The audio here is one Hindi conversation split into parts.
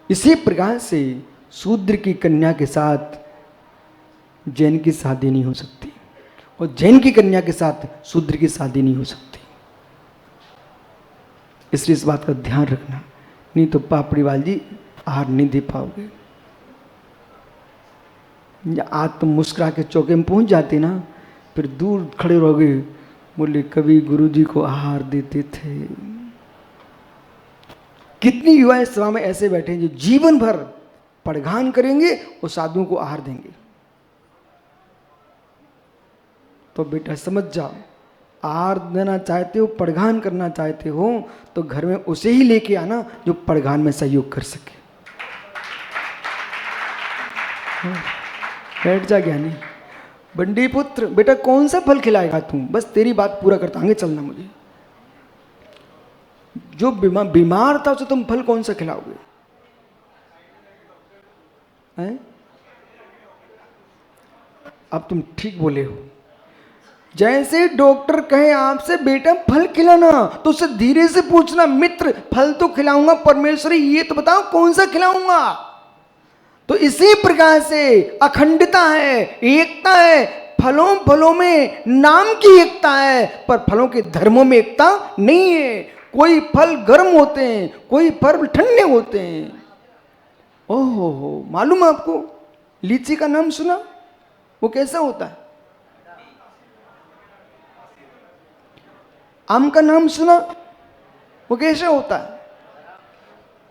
इसी प्रकार से शूद्र की कन्या के साथ जैन की शादी नहीं हो सकती और जैन की कन्या के साथ शूद्र की शादी नहीं हो सकती। इसलिए इस बात का ध्यान रखना, नहीं तो पापड़ीवाल जी आहार नहीं दे पाओगे। आज तुम मुस्कुरा के चौके में पहुंच जाते ना, फिर दूर खड़े रहोगे, बोले कभी गुरुजी को आहार देते थे। कितनी युवा इस सभा में ऐसे बैठे हैं जो जीवन भर पड़घान करेंगे और साधुओं को आहार देंगे। तो बेटा समझ जाओ, आहार देना चाहते हो, पड़घान करना चाहते हो, तो घर में उसे ही लेके आना जो पड़घान में सहयोग कर सके। बैठ जा ज्ञानी। बंडी पुत्र, बेटा कौन सा फल खिलाएगा तू? बस तेरी बात पूरा करता, आगे चलना। मुझे जो बीमार था उसे तुम फल कौन सा खिलाओगे? हैं? अब तुम ठीक बोले हो। जैसे डॉक्टर कहे आपसे बेटा फल खिलाना, तो उससे धीरे से पूछना, मित्र फल तो खिलाऊंगा, परमेश्वरी ये तो बताओ कौन सा खिलाऊंगा। तो इसी प्रकार से अखंडता है, एकता है। फलों फलों में नाम की एकता है, पर फलों के धर्मों में एकता नहीं है। कोई फल गर्म होते हैं, कोई फल ठंडे होते हैं। ओहो हो, मालूम है आपको? लीची का नाम सुना? वो कैसा होता है? आम का नाम सुना? वो कैसा होता है?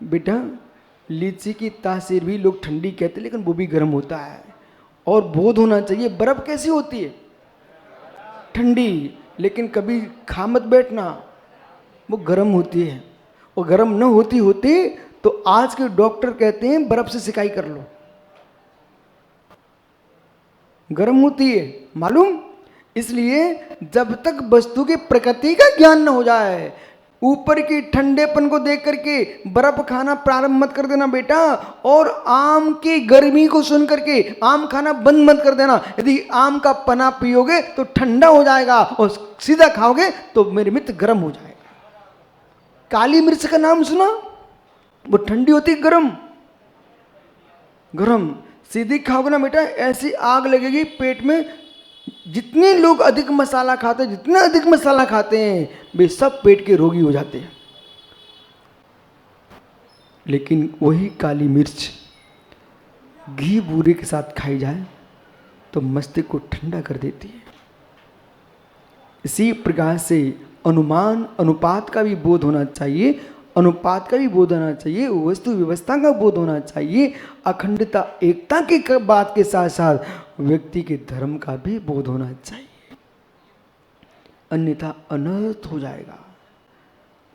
बेटा लीची की तासीर भी लोग ठंडी कहते हैं, लेकिन वो भी गर्म होता है। और बोध होना चाहिए, बर्फ कैसी होती है? ठंडी। लेकिन कभी खा मत बैठना, वो गर्म होती है। और गर्म न होती होती तो आज के डॉक्टर कहते हैं बर्फ से सिकाई कर लो। गर्म होती है, मालूम? इसलिए जब तक वस्तु की प्रकृति का ज्ञान न हो जाए, ऊपर की ठंडेपन को देख करके बर्फ खाना प्रारंभ मत कर देना बेटा। और आम की गर्मी को सुन करके आम खाना बंद मत कर देना। यदि आम का पना पियोगे तो ठंडा हो जाएगा, और सीधा खाओगे तो मेरे मित्र गर्म हो जाएगा। काली मिर्च का नाम सुना? वो ठंडी होती, गर्म। गर्म सीधी खाओगे ना बेटा, ऐसी आग लगेगी पेट में। जितने लोग अधिक मसाला खाते हैं, जितना अधिक मसाला खाते हैं, वे सब पेट के रोगी हो जाते हैं। लेकिन वही काली मिर्च घी बूरे के साथ खाई जाए तो मस्तिष्क को ठंडा कर देती है। इसी प्रकार से अनुमान अनुपात का भी बोध होना चाहिए, अनुपात का भी बोध होना चाहिए, वस्तु व्यवस्था का बोध होना चाहिए। अखंडता एकता की बात के साथ साथ व्यक्ति के धर्म का भी बोध होना चाहिए, अन्यथा अनर्थ हो जाएगा।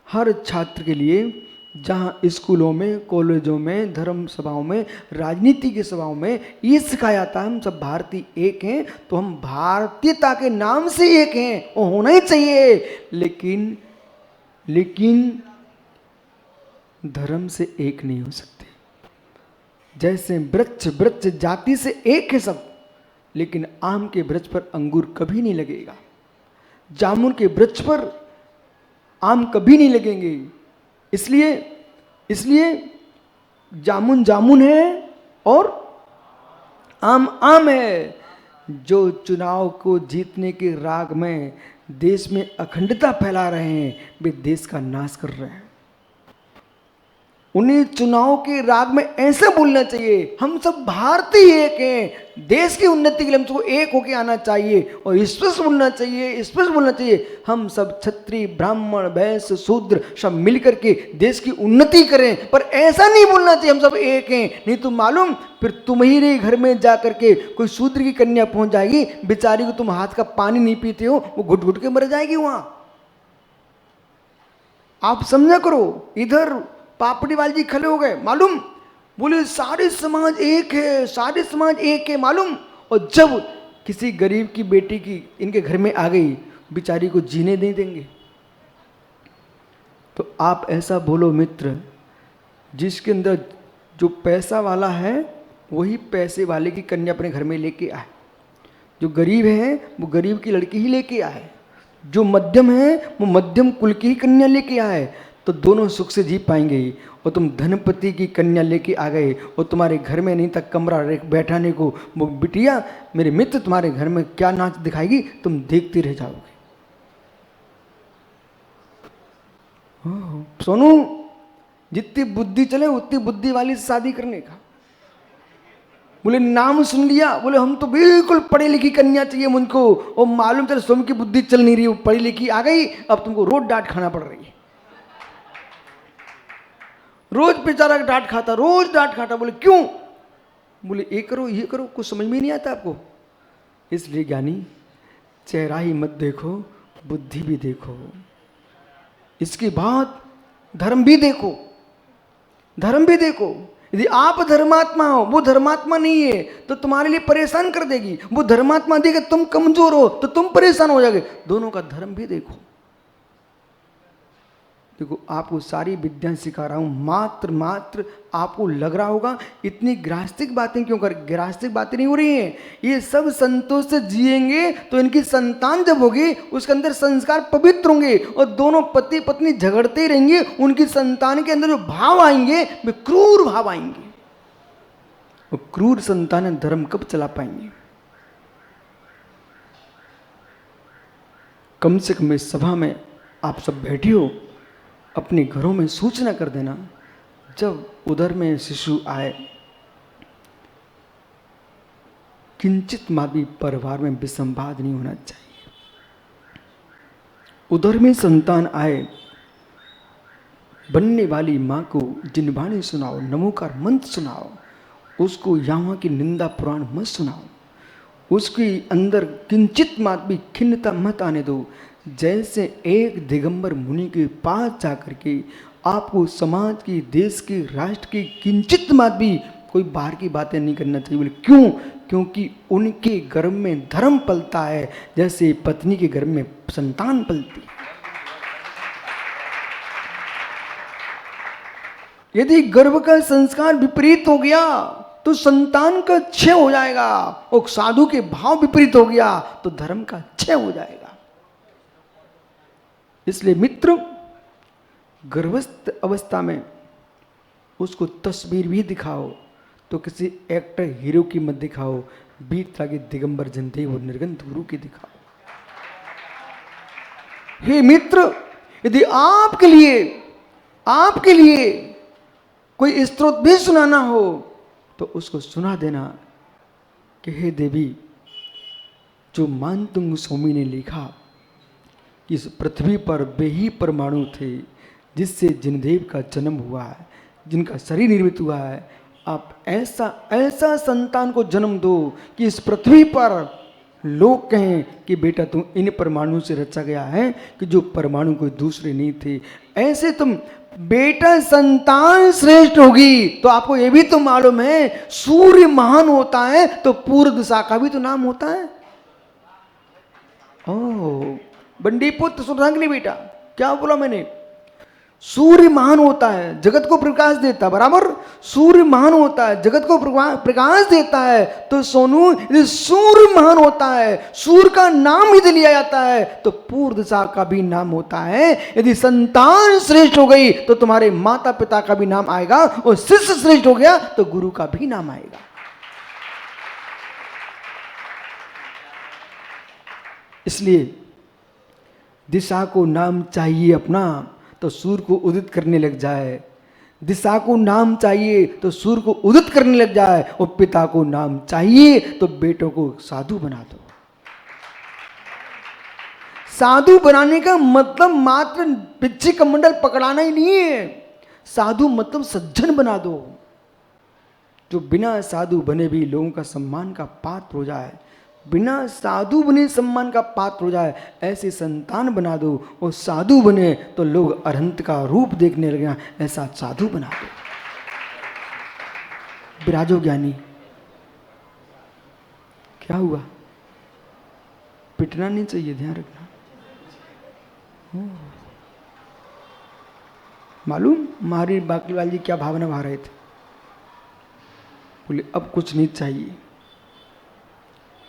हर छात्र के लिए, जहाँ स्कूलों में, कॉलेजों में, धर्म सभाओं में, राजनीति की सभाओं में ये सिखाया जाता है हम सब भारतीय एक हैं, तो हम भारतीयता के नाम से एक हैं, वो होना ही चाहिए। लेकिन धर्म से एक नहीं हो सकते। जैसे वृक्ष जाति से एक है सब, लेकिन आम के वृक्ष पर अंगूर कभी नहीं लगेगा, जामुन के वृक्ष पर आम कभी नहीं लगेंगे। इसलिए जामुन जामुन है और आम आम है। जो चुनाव को जीतने के राग में देश में अखंडता फैला रहे हैं, वे देश का नाश कर रहे हैं। उन्हें चुनाव के राग में ऐसा बोलना चाहिए, हम सब भारतीय एक हैं, देश की उन्नति के लिए हमको एक होके आना चाहिए। और स्पष्ट बोलना चाहिए, हम सब क्षत्रिय ब्राह्मण वैश्य शूद्र सब मिलकर के देश की उन्नति करें। पर ऐसा नहीं बोलना चाहिए हम सब एक हैं, नहीं तो मालूम फिर तुम्हारे घर में जा करके कोई शूद्र की कन्या पहुंच जाएगी, बेचारी को तुम हाथ का पानी नहीं पीते हो, वो घुट घुट के मर जाएगी वहां। आप समझा करो। इधर पापड़ीवाल जी खड़े हो गए, मालूम, बोले सारे समाज एक है, सारे समाज एक है, मालूम। और जब किसी गरीब की बेटी की इनके घर में आ गई, बेचारी को जीने नहीं देंगे। तो आप ऐसा बोलो मित्र, जिसके अंदर जो पैसा वाला है वही पैसे वाले की कन्या अपने घर में लेके आए, जो गरीब है वो गरीब की लड़की ही लेके आए, जो मध्यम है वो मध्यम कुल की ही कन्या लेके आए। तो तो दोनों सुख से जी पाएंगे। और तुम धनपति की कन्या लेके आ गए और तुम्हारे घर में नहीं तक कमरा बैठाने को, वो बिटिया मेरे मित्र तुम्हारे घर में क्या नाच दिखाएगी, तुम देखते रह जाओगे। सोनू, जितनी बुद्धि चले उतनी बुद्धि वाली से शादी करने का। बोले नाम सुन लिया, बोले हम तो बिल्कुल पढ़ी लिखी कन्या चाहिए मुझको, और मालूम चले सोम की बुद्धि चल नहीं रही, वो पढ़ी लिखी आ गई, अब तुमको रोज डांट खाना पड़ रही है। रोज बेचारा डांट खाता, रोज डांट खाता। बोले क्यों? बोले ये करो ये करो, कुछ समझ में नहीं आता आपको। इसलिए ज्ञानी, चेहरा ही मत देखो, बुद्धि भी देखो। इसके बाद धर्म भी देखो, धर्म भी देखो। यदि आप धर्मात्मा हो, वो धर्मात्मा नहीं है, तो तुम्हारे लिए परेशान कर देगी। वो धर्मात्मा देगी, तुम कमजोर हो तो तुम परेशान हो जाओगे। दोनों का धर्म भी देखो। देखो, आपको सारी विद्या सिखा रहा हूं, मात्र आपको लग रहा होगा इतनी ग्रास्तिक बातें क्यों कर, ग्रास्तिक बातें नहीं हो रही हैं। ये सब संतोष से जिएंगे तो इनकी संतान जब होगी उसके अंदर संस्कार पवित्र होंगे, और दोनों पति पत्नी झगड़ते रहेंगे, उनकी संतान के अंदर जो भाव आएंगे वे क्रूर भाव आएंगे। वो क्रूर संतान धर्म कब चला पाएंगे? कम से कम इस सभा में आप सब बैठी हो, अपने घरों में सूचना कर देना, जब उदर में शिशु आए, किंचित मात्र भी परिवार में विसंवाद नहीं होना चाहिए। उदर में संतान आए, बनने वाली माँ को जिनवाणी सुनाओ, नमोकार मंत्र सुनाओ, उसको यहाँ की निंदा पुराण मत सुनाओ, उसके अंदर किंचित मात्र भी खिन्नता मत आने दो। जैसे एक दिगंबर मुनि के पास जाकर के आपको समाज की, देश की, राष्ट्र की किंचित मात्र भी कोई बाहर की बातें नहीं करना चाहिए। बोले क्यों? क्योंकि उनके गर्भ में धर्म पलता है, जैसे पत्नी के गर्भ में संतान पलती है। यदि गर्भ का संस्कार विपरीत हो गया तो संतान का क्षय हो जाएगा, और साधु के भाव विपरीत हो गया तो धर्म का क्षय हो जाएगा। इसलिए मित्र, गर्भस्थ अवस्था में उसको तस्वीर भी दिखाओ तो किसी एक्टर हीरो की मत दिखाओ, बीत लागे दिगंबर जनदेव और निर्गंध गुरु की दिखाओ। हे मित्र, यदि आपके लिए कोई स्तोत्र भी सुनाना हो तो उसको सुना देना कि हे देवी, जो मानतुंग स्वामी ने लिखा, इस पृथ्वी पर वे ही परमाणु थे जिससे जिनदेव का जन्म हुआ है, जिनका शरीर निर्मित हुआ है। आप ऐसा संतान को जन्म दो कि इस पृथ्वी पर लोग कहें कि बेटा तुम इन परमाणु से रचा गया है, कि जो परमाणु कोई दूसरे नहीं थे। ऐसे तुम बेटा संतान श्रेष्ठ होगी। तो आपको ये भी तो मालूम है, सूर्य महान होता है तो पूर्व दिशा का भी तो नाम होता है। ओह बंडी पुत्र सुधांगनी बेटा, क्या बोला मैंने? सूर्य महान होता है, जगत को प्रकाश देता है, बराबर। सूर्य महान होता है, जगत को प्रकाश देता है। तो सोनू, यदि सूर्य महान होता है, सूर्य का नाम यदि लिया जाता है तो पूर्व दिशा का भी नाम होता है। यदि संतान श्रेष्ठ हो गई तो तुम्हारे माता पिता का भी नाम आएगा, और शिष्य श्रेष्ठ हो गया तो गुरु का भी नाम आएगा। इसलिए दिशा को नाम चाहिए अपना तो सूर्य को उदित करने लग जाए, दिशा को नाम चाहिए तो सूर्य को उदित करने लग जाए, और पिता को नाम चाहिए तो बेटों को साधु बना दो। साधु बनाने का मतलब मात्र पिच्छी कमंडल पकड़ाना ही नहीं है, साधु मतलब सज्जन बना दो, जो बिना साधु बने भी लोगों का सम्मान का पात्र हो जाए, बिना साधु बने सम्मान का पात्र हो जाए, ऐसे संतान बना दो। और साधु बने तो लोग अरहंत का रूप देखने लगे, ऐसा साधु बना दो। विराजो ज्ञानी, क्या हुआ? पिटना नहीं चाहिए, ध्यान रखना। मालूम मारी बाकलीवाल जी क्या भावना भा रहे थे? बोले अब कुछ नहीं चाहिए,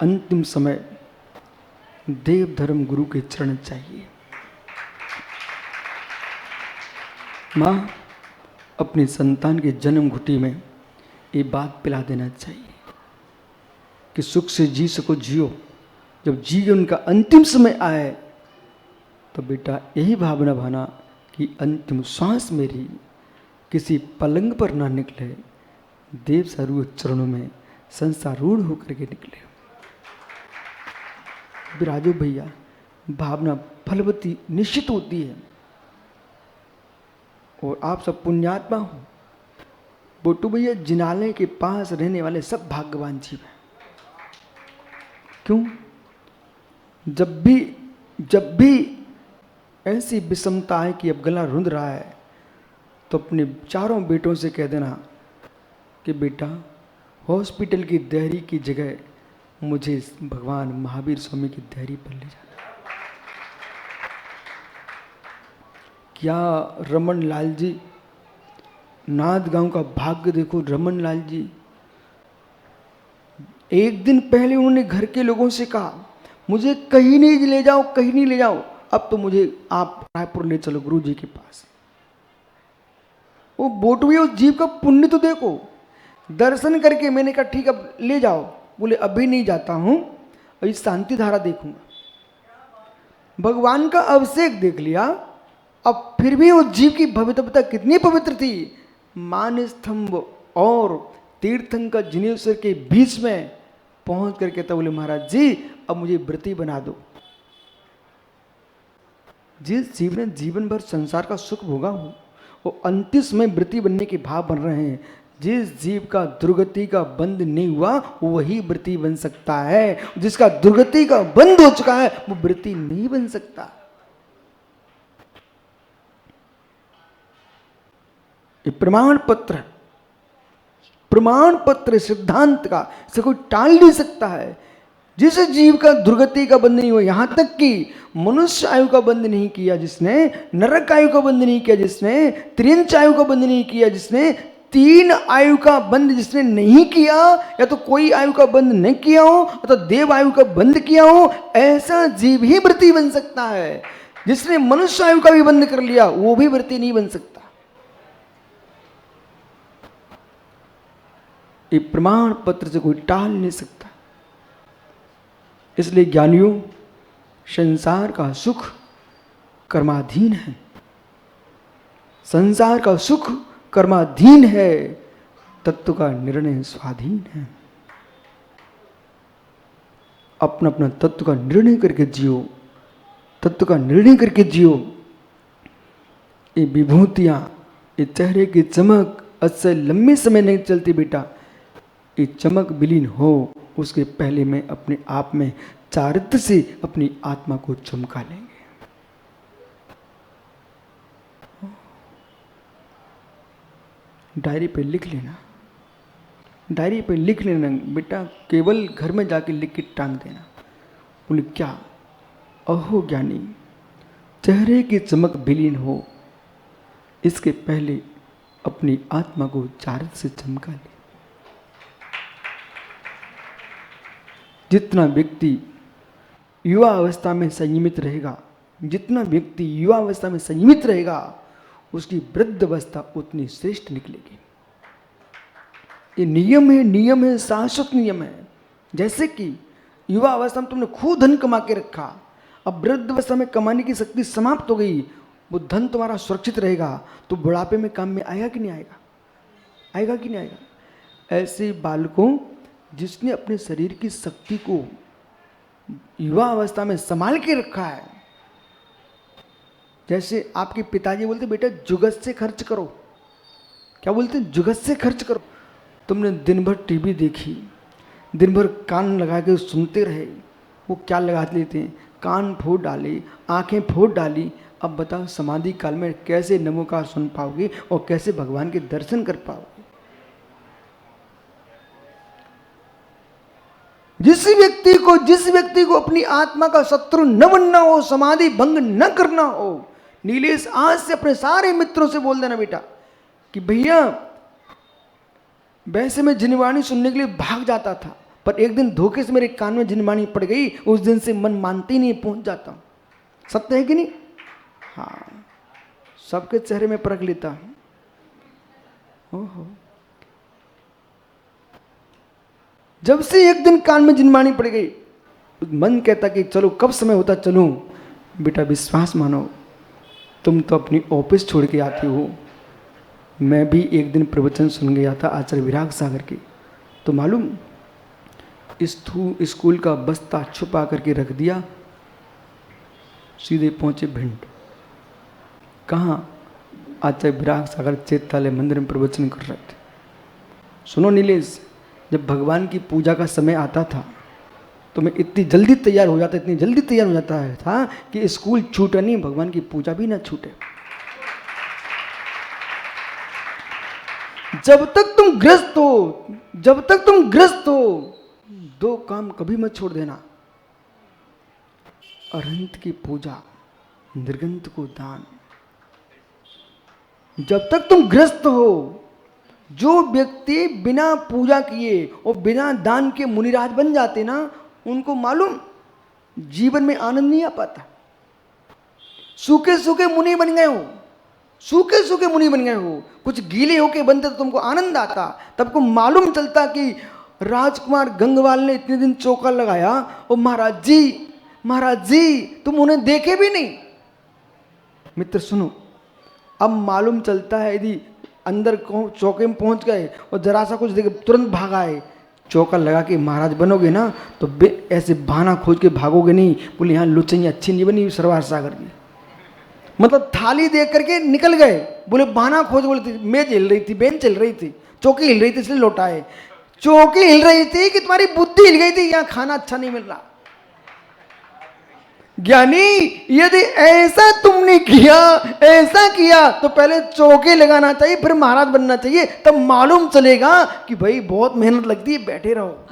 अंतिम समय देव धर्म गुरु के चरण चाहिए। माँ अपनी संतान के जन्म घुटी में ये बात पिला देना चाहिए कि सुख से जी सको जियो, जब जी के उनका अंतिम समय आए तो बेटा यही भावना भाना कि अंतिम श्वास मेरी किसी पलंग पर ना निकले, देव सारू चरणों में संसारूढ़ होकर के निकले। विराजो भैया, भावना फलवती निश्चित होती है और आप सब पुण्यात्मा हो। बोटू भैया, जिनालय के पास रहने वाले सब भाग्यवान जीव हैं। क्यों? जब भी ऐसी विषमता है कि अब गला रुंध रहा है तो अपने चारों बेटों से कह देना कि बेटा हॉस्पिटल की देहरी की जगह मुझे भगवान महावीर स्वामी की देहरी पर ले जाना। क्या रमन लाल जी, नाथ गांव का भाग्य देखो। रमन लाल जी एक दिन पहले उन्होंने घर के लोगों से कहा मुझे कहीं नहीं ले जाओ, कहीं नहीं ले जाओ, अब तो मुझे आप रायपुर ले चलो गुरु जी के पास। वो बोटवी उस जीव का पुण्य तो देखो। दर्शन करके मैंने कहा ठीक अब ले जाओ, बोले अभी नहीं जाता हूं, अभी शांति धारा देखूंगा। भगवान का अभिषेक देख लिया, अब फिर भी उस जीव की भव्यता कितनी पवित्र थी। मान स्तंभ और तीर्थंकर जिनेश्वर के बीच में पहुंच करके तो बोले महाराज जी अब मुझे व्रती बना दो। जिस जीव ने जीवन भर संसार का सुख भोगा हो वो अंतिम में व्रती बनने के भाव बन रहे हैं। जिस जीव का दुर्गति का बंध नहीं हुआ वही व्रती बन सकता है, जिसका दुर्गति का बंध हो चुका है वो व्रती नहीं बन सकता। ये प्रमाण पत्र सिद्धांत का इसे कोई टाल नहीं सकता है। जिस जीव का दुर्गति का बंध नहीं हुआ, यहां तक कि मनुष्य आयु का बंध नहीं किया जिसने, नरक आयु का बंध नहीं किया जिसने, त्रिंच आयु का बंध नहीं किया जिसने, 3 आयु का बंध जिसने नहीं किया, या तो कोई आयु का बंध नहीं किया हो अथवा तो देव आयु का बंध किया हो, ऐसा जीव ही व्रती बन सकता है। जिसने मनुष्य आयु का भी बंध कर लिया वो भी व्रती नहीं बन सकता। ये प्रमाण पत्र से कोई टाल नहीं सकता। इसलिए ज्ञानियों, संसार का सुख कर्माधीन है, संसार का सुख कर्माधीन है, तत्व का निर्णय स्वाधीन है। अपना अपना तत्व का निर्णय करके जियो, तत्व का निर्णय करके जियो। ये विभूतियां, ये चेहरे की चमक अच्छे लंबे समय नहीं चलती बेटा। ये चमक विलीन हो उसके पहले में अपने आप में चारित्र से अपनी आत्मा को चमका लेंगे। डायरी पे लिख लेना, डायरी पे लिख लेना बेटा, केवल घर में जाके लिख के टांग देना। बोले क्या? अहो ज्ञानी, चेहरे की चमक विलीन हो इसके पहले अपनी आत्मा को चारित्र से चमका ले। जितना व्यक्ति युवा अवस्था में संयमित रहेगा, जितना व्यक्ति युवा अवस्था में संयमित रहेगा उसकी वृद्ध अवस्था उतनी श्रेष्ठ निकलेगी। ये नियम है, शाश्वत नियम है। जैसे कि युवा अवस्था में तुमने खूब धन कमा के रखा, अब वृद्ध अवस्था में कमाने की शक्ति समाप्त हो गई, वो धन तुम्हारा सुरक्षित रहेगा तो बुढ़ापे में काम में आएगा कि नहीं आएगा? आएगा कि नहीं आएगा? ऐसे बालकों, जिसने अपने शरीर की शक्ति को युवा अवस्था में संभाल के रखा है, जैसे आपके पिताजी बोलते बेटा जुगत से खर्च करो। क्या बोलते हैं? जुगत से खर्च करो। तुमने दिन भर टीवी देखी, दिन भर कान लगा के सुनते रहे, वो क्या लगा लेते हैं? कान फोड़ डाले, आंखें फोड़ डाली। अब बताओ समाधि काल में कैसे नमोकार सुन पाओगे और कैसे भगवान के दर्शन कर पाओगे? जिस व्यक्ति को अपनी आत्मा का शत्रु न बनना हो, समाधि भंग न करना हो, नीलेश आज से अपने सारे मित्रों से बोल देना बेटा कि भैया वैसे मैं जिनवाणी सुनने के लिए भाग जाता था, पर एक दिन धोखे से मेरे कान में जिनवाणी पड़ गई, उस दिन से मन मानते ही नहीं, पहुंच जाता हूं। सत्य है कि नहीं? हाँ, सबके चेहरे में परख लेता हूं। ओहो, जब से एक दिन कान में जिनवाणी पड़ गई, मन कहता कि चलो कब समय होता चलूं। बेटा विश्वास मानो, तुम तो अपनी ऑफिस छोड़ के आती हो। मैं भी एक दिन प्रवचन सुन गया था आचार्य विराग सागर की, तो मालूम स्कूल का बस्ता छुपा करके रख दिया, सीधे पहुंचे भिंड। कहाँ? आचार्य विराग सागर चैत्यालय मंदिर में प्रवचन कर रहे थे। सुनो नीलेश, जब भगवान की पूजा का समय आता था तो मैं इतनी जल्दी तैयार हो जाता, इतनी जल्दी तैयार हो जाता है था कि स्कूल छूटे नहीं, भगवान की पूजा भी ना छूटे। जब तक तुम ग्रस्त हो, जब तक तुम ग्रस्त हो, दो काम कभी मत छोड़ देना, अरहंत की पूजा, निर्गंत को दान। जब तक तुम ग्रस्त हो, जो व्यक्ति बिना पूजा किए और बिना दान के मुनिराज बन जाते ना, उनको मालूम जीवन में आनंद नहीं आ पाता। सूखे सूखे मुनि बन गए हो, सूखे सूखे मुनि बन गए हो, कुछ गीले होके बनते तो तुमको आनंद आता। तब को मालूम चलता कि राजकुमार गंगवाल ने इतने दिन चौका लगाया और महाराज जी तुम उन्हें देखे भी नहीं। मित्र सुनो, अब मालूम चलता है यदि अंदर चौके में पहुंच गए और जरा सा कुछ देखे तुरंत भाग आए, चौका लगा के महाराज बनोगे ना तो ऐसे बहाना खोज के भागोगे नहीं, बोले यहाँ लुचैया अच्छी नहीं बनी सरवार सागर की, मतलब थाली देख करके निकल गए, बोले बहाना खोज, बोले मेज हिल रही थी, बेंच हिल रही थी, चौकी हिल रही थी इसलिए लौटाए। चौकी हिल रही थी कि तुम्हारी बुद्धि हिल गई थी, यहाँ खाना अच्छा नहीं मिल रहा। ज्ञानी, यदि ऐसा तुमने किया, ऐसा किया तो पहले चौके लगाना चाहिए, फिर महाराज बनना चाहिए, तब मालूम चलेगा कि भाई बहुत मेहनत लगती है, बैठे रहो।